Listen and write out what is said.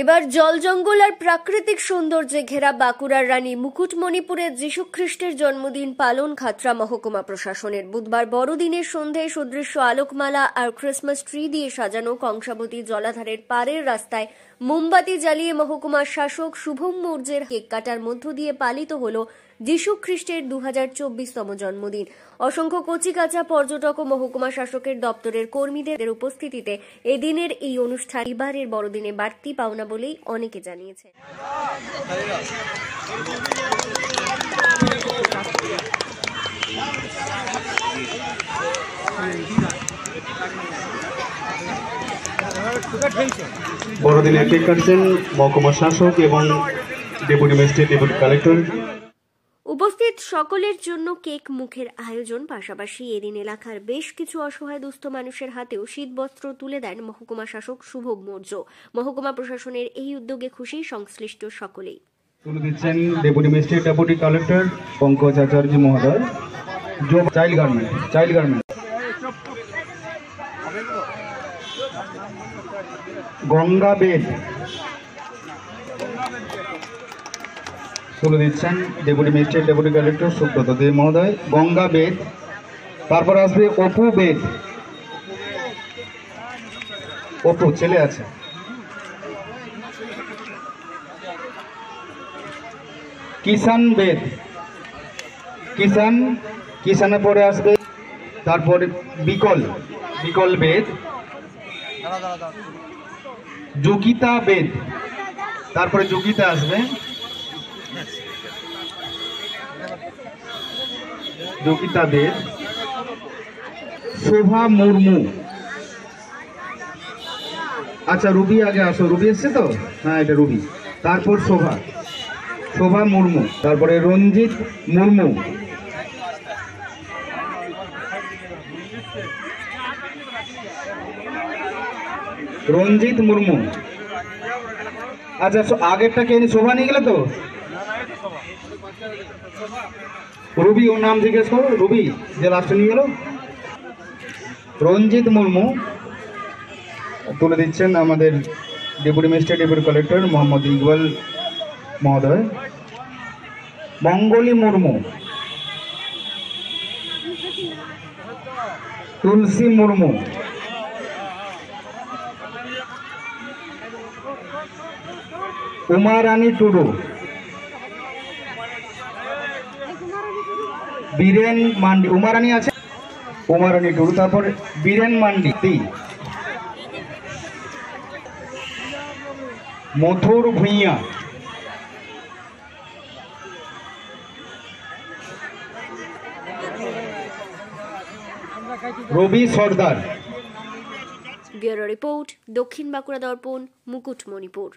এবার জল জঙ্গল আর প্রাকৃতিক সৌন্দর্যে ঘেরা বাঁকুড়ার রানী মুকুটমণিপুরে যীশু খ্রিস্টের জন্মদিন পালন খাতড়া মহকুমা প্রশাসনের। বুধবার বড়দিনের সন্ধ্যায় সুদৃশ্য আলোকমালা আর ক্রিসমাস ট্রি দিয়ে সাজানো কংসাবতী জলাধারের পাড়ের রাস্তায় মোমবাতি জ্বালিয়ে মহকুমার শাসক শুভম মৌর্যের কেক কাটার মধ্য দিয়ে পালিত হল যীশু খ্রিস্টের 2024তম জন্মদিন। অসংখ্য কচিকাঁচা পর্যটক ও মহকুমা শাসকের দপ্তরের কর্মীদের উপস্থিতিতে এদিনের এই অনুষ্ঠান এবারের বড়দিনে বাড়তি পাওনা বলেই অনেকে জানিয়েছে। বড়দিনে কেক কাটছেন মহকুমা শাসক এবং ডেপুটি ম্যাজিস্ট্রেট, ডেপুটি কালেক্টর। উপস্থিত সকলের জন্য কেক মুখের আয়োজন, পাশাপাশি এদিন এলাকার বেশ কিছু অসহায় দুস্থ মানুষের হাতেও শীতবস্ত্র তুলে দেন মহকুমা শাসক শুভম মৌর্য। মহকুমা প্রশাসনের এই উদ্যোগে খুশি সংশ্লিষ্ট সকলেই। তুলে দিচ্ছেন deputy magistrate, deputy collector Pankaj Acharya মহোদয়। চাইল্ড গার্মেন্ট গঙ্গা বেদ তুলে দিচ্ছেন deputy magistrate, deputy collector Subrata De মহোদয়। গঙ্গা বেদ, তারপর আসবে অপু বেদ। অপু ছেলে আছে। কিষান বেদ, কিষানের পরে আসবে, তারপরে বিকল বেদ। যোগিতা বেদ, তারপরে যোগিতা আসবে। যোগিতা বেদ, শোভা মুর্মু। আচ্ছা, রুবি আগে আসো। রুবি এসছে তো? হ্যাঁ, এটা রুবি। তারপর শোভা মুর্মু, তারপরে রঞ্জিত মুর্মু। আচ্ছা, আগেরটা কে শোভা নিয়ে গেলে তো? রুবি, ওর নাম জিজ্ঞেস করো। রুবি যে লাস্টে নিয়ে গেল। রঞ্জিত মুর্মু তুলে দিচ্ছেন আমাদের deputy magistrate, deputy collector Mohammad Iqbal মহোদয়। মঙ্গলী মুর্মু, তুলসী মুর্মু, উমারানী টুডু, বীরেন মান্ডি। উমারানী আছে, উমারানী টুডু। তারপরে বীরেন মান্ডি, মথুর ভূঁইয়া, রবি সর্দার। ব্যুরো রিপোর্ট, দক্ষিণ বাঁকুড়া দর্পণ, মুকুটমণিপুর।